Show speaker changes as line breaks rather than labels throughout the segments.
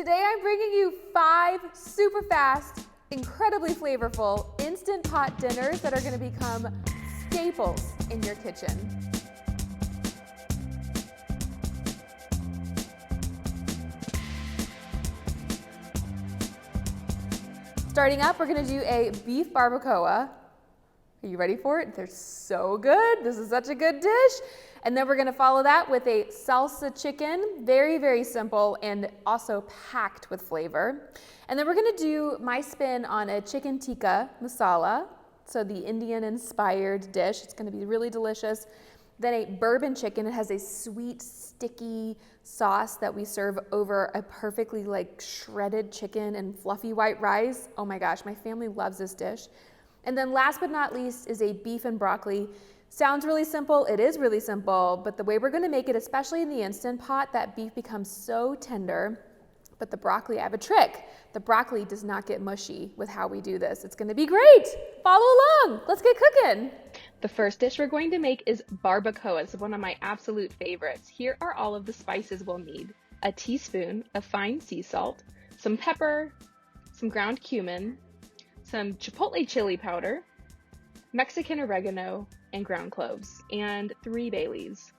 Today I'm bringing you 5 super fast, incredibly flavorful Instant Pot dinners that are going to become staples in your kitchen. Starting up, we're going to do a beef barbacoa. Are you ready for it? They're so good. This is such a good dish. And then we're going to follow that with a salsa chicken. Very, very simple and also packed with flavor. And then we're going to do my spin on a chicken tikka masala. So the Indian inspired dish. It's going to be really delicious. Then a bourbon chicken. It has a sweet, sticky sauce that we serve over a perfectly shredded chicken and fluffy white rice. Oh my gosh, my family loves this dish. And then last but not least is a beef and broccoli. Sounds really simple, it is really simple, but the way we're gonna make it, especially in the Instant Pot, that beef becomes so tender. But the broccoli, I have a trick. The broccoli does not get mushy with how we do this. It's gonna be great. Follow along, let's get cooking.
The first dish we're going to make is barbacoa. It's one of my absolute favorites. Here are all of the spices we'll need. A teaspoon of fine sea salt, some pepper, some ground cumin, some chipotle chili powder, Mexican oregano, and ground cloves, and 3 bay leaves.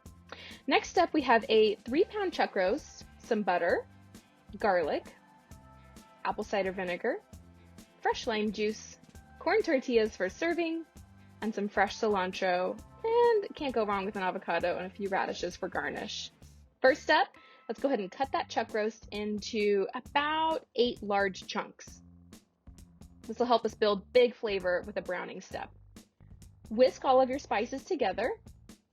Next up, we have a 3-pound chuck roast, some butter, garlic, apple cider vinegar, fresh lime juice, corn tortillas for serving, and some fresh cilantro, and can't go wrong with an avocado and a few radishes for garnish. First up, let's go ahead and cut that chuck roast into about 8 large chunks. This will help us build big flavor with a browning step. Whisk all of your spices together,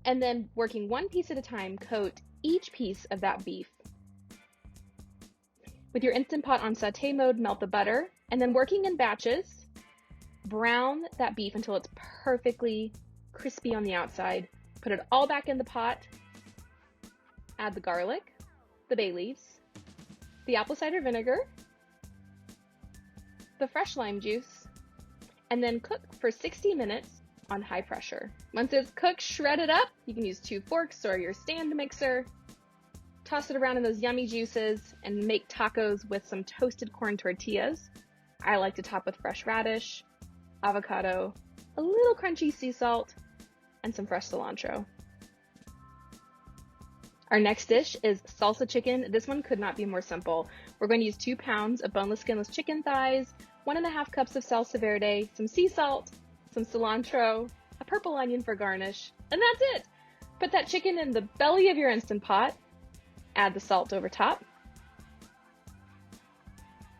and then working one piece at a time, coat each piece of that beef. With your Instant Pot on saute mode, melt the butter, and then working in batches, brown that beef until it's perfectly crispy on the outside. Put it all back in the pot, add the garlic, the bay leaves, the apple cider vinegar, the fresh lime juice, and then cook for 60 minutes on high pressure. Once it's cooked, shred it up. You can use 2 forks or your stand mixer. Toss it around in those yummy juices and make tacos with some toasted corn tortillas. I like to top with fresh radish, avocado, a little crunchy sea salt, and some fresh cilantro. Our next dish is salsa chicken. This one could not be more simple. We're going to use 2 pounds of boneless, skinless chicken thighs, 1.5 cups of salsa verde, some sea salt, some cilantro, a purple onion for garnish, and that's it. Put that chicken in the belly of your Instant Pot, add the salt over top,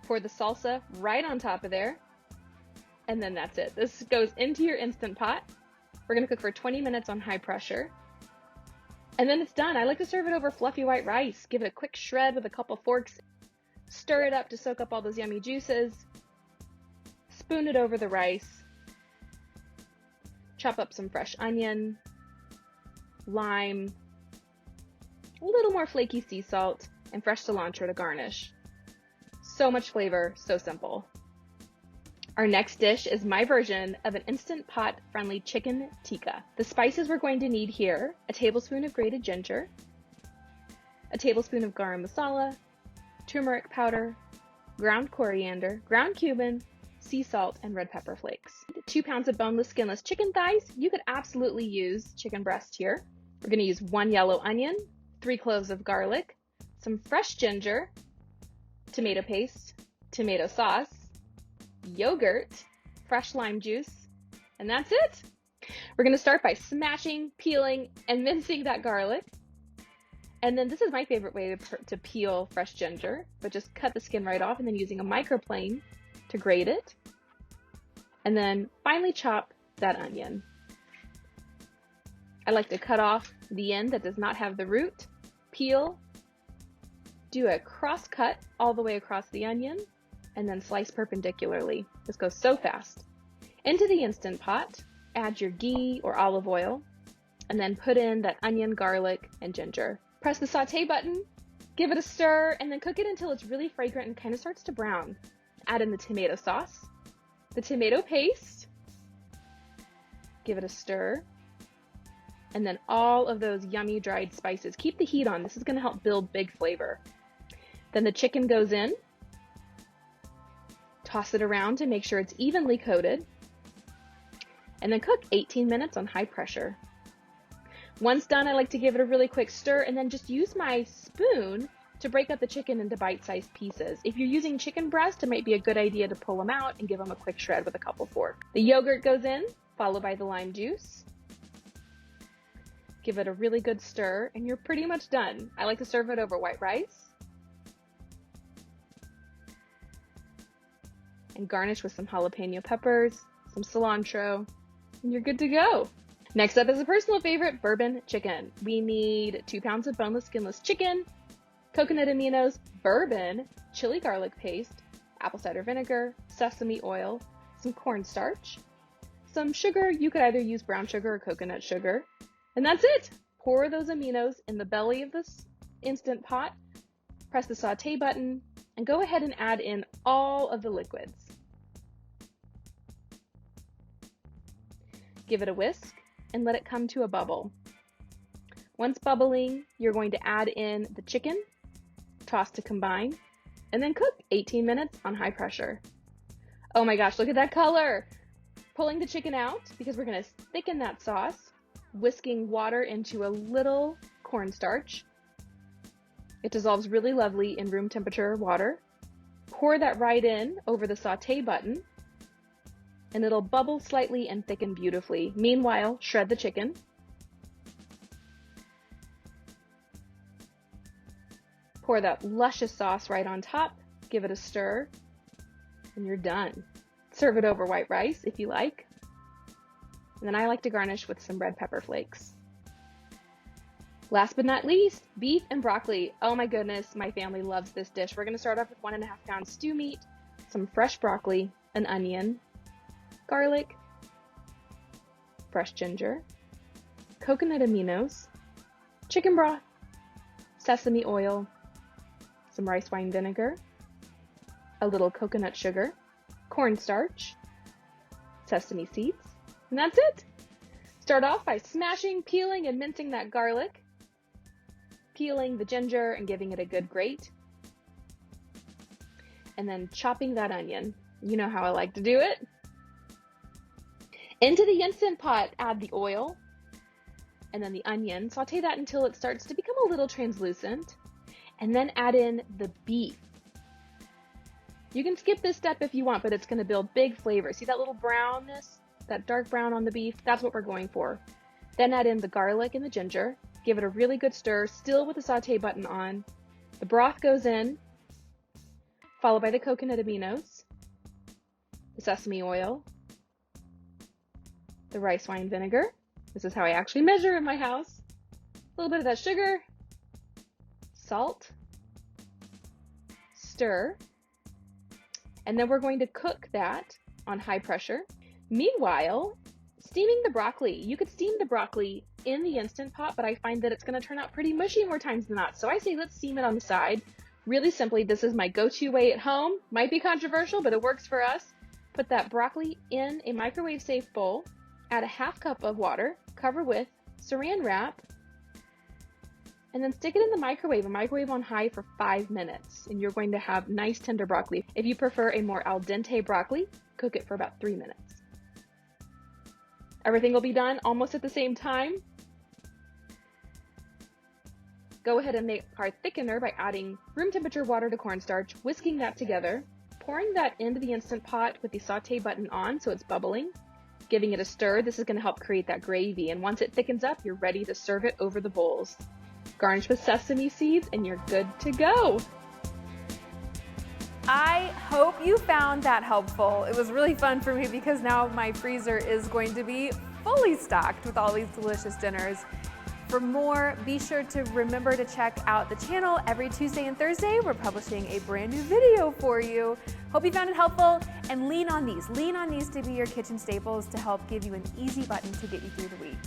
pour the salsa right on top of there, and then that's it. This goes into your Instant Pot. We're gonna cook for 20 minutes on high pressure, and then it's done. I like to serve it over fluffy white rice. Give it a quick shred with a couple forks, stir it up to soak up all those yummy juices, spoon it over the rice, chop up some fresh onion, lime, a little more flaky sea salt, and fresh cilantro to garnish. So much flavor, so simple. Our next dish is my version of an Instant Pot friendly chicken tikka. The spices we're going to need here: a tablespoon of grated ginger, a tablespoon of garam masala, turmeric powder, ground coriander, ground cumin, sea salt, and red pepper flakes. 2 pounds of boneless, skinless chicken thighs. You could absolutely use chicken breast here. We're going to use 1 yellow onion, 3 cloves of garlic, some fresh ginger, tomato paste, tomato sauce, yogurt, fresh lime juice, and that's it. We're going to start by smashing, peeling, and mincing that garlic. And then this is my favorite way to peel fresh ginger, but just cut the skin right off and then using a microplane to grate it. And then finally chop that onion. I like to cut off the end that does not have the root, peel, do a cross cut all the way across the onion, and then slice perpendicularly. This goes so fast. Into the Instant Pot, add your ghee or olive oil, and then put in that onion, garlic, and ginger. Press the saute button, give it a stir, and then cook it until it's really fragrant and kind of starts to brown. Add in the tomato sauce, the tomato paste, give it a stir, and then all of those yummy dried spices. Keep the heat on. This is going to help build big flavor. Then the chicken goes in. Toss it around to make sure it's evenly coated. And then cook 18 minutes on high pressure. Once done, I like to give it a really quick stir and then just use my spoon to break up the chicken into bite-sized pieces. If you're using chicken breast, it might be a good idea to pull them out and give them a quick shred with a couple forks. The yogurt goes in, followed by the lime juice. Give it a really good stir, and you're pretty much done. I like to serve it over white rice. And garnish with some jalapeno peppers, some cilantro, and you're good to go. Next up is a personal favorite, bourbon chicken. We need 2 pounds of boneless, skinless chicken, coconut aminos, bourbon, chili garlic paste, apple cider vinegar, sesame oil, some cornstarch, some sugar. You could either use brown sugar or coconut sugar. And that's it. Pour those aminos in the belly of this Instant Pot, press the saute button, and go ahead and add in all of the liquids. Give it a whisk and let it come to a bubble. Once bubbling, you're going to add in the chicken, toss to combine, and then cook 18 minutes on high pressure. Oh my gosh, look at that color! Pulling the chicken out because we're going to thicken that sauce, whisking water into a little cornstarch. It dissolves really lovely in room temperature water. Pour that right in over the saute button, and it'll bubble slightly and thicken beautifully. Meanwhile, shred the chicken. Pour that luscious sauce right on top, give it a stir, and you're done. Serve it over white rice if you like. And then I like to garnish with some red pepper flakes. Last but not least, beef and broccoli. Oh my goodness, my family loves this dish. We're gonna start off with 1.5 pounds stew meat, some fresh broccoli, an onion, garlic, fresh ginger, coconut aminos, chicken broth, sesame oil, some rice wine vinegar, a little coconut sugar, cornstarch, sesame seeds, and that's it. Start off by smashing, peeling, and mincing that garlic, peeling the ginger and giving it a good grate, and then chopping that onion. You know how I like to do it. Into the Instant Pot, add the oil and then the onion. Saute that until it starts to become a little translucent, and then add in the beef. You can skip this step if you want, but it's going to build big flavor. See that little brownness, that dark brown on the beef? That's what we're going for. Then add in the garlic and the ginger. Give it a really good stir, still with the saute button on. The broth goes in, followed by the coconut aminos, the sesame oil, the rice wine vinegar. This is how I actually measure in my house. A little bit of that sugar, salt, stir, and then we're going to cook that on high pressure. Meanwhile, steaming the broccoli. You could steam the broccoli in the Instant Pot, but I find that it's going to turn out pretty mushy more times than not. So I say let's steam it on the side. Really simply, this is my go-to way at home. Might be controversial, but it works for us. Put that broccoli in a microwave-safe bowl. Add a 1/2 cup of water, cover with saran wrap, and then stick it in the microwave, a microwave on high for 5 minutes, and you're going to have nice tender broccoli. If you prefer a more al dente broccoli, cook it for about 3 minutes. Everything will be done almost at the same time. Go ahead and make our thickener by adding room temperature water to cornstarch, whisking that together, pouring that into the Instant Pot with the saute button on so it's bubbling, giving it a stir. This is going to help create that gravy, and once it thickens up, you're ready to serve it over the bowls. Garnish with sesame seeds and you're good to go.
I hope you found that helpful. It was really fun for me because now my freezer is going to be fully stocked with all these delicious dinners. For more, be sure to remember to check out the channel. Every Tuesday and Thursday, we're publishing a brand new video for you. Hope you found it helpful, and lean on these. Lean on these to be your kitchen staples to help give you an easy button to get you through the week.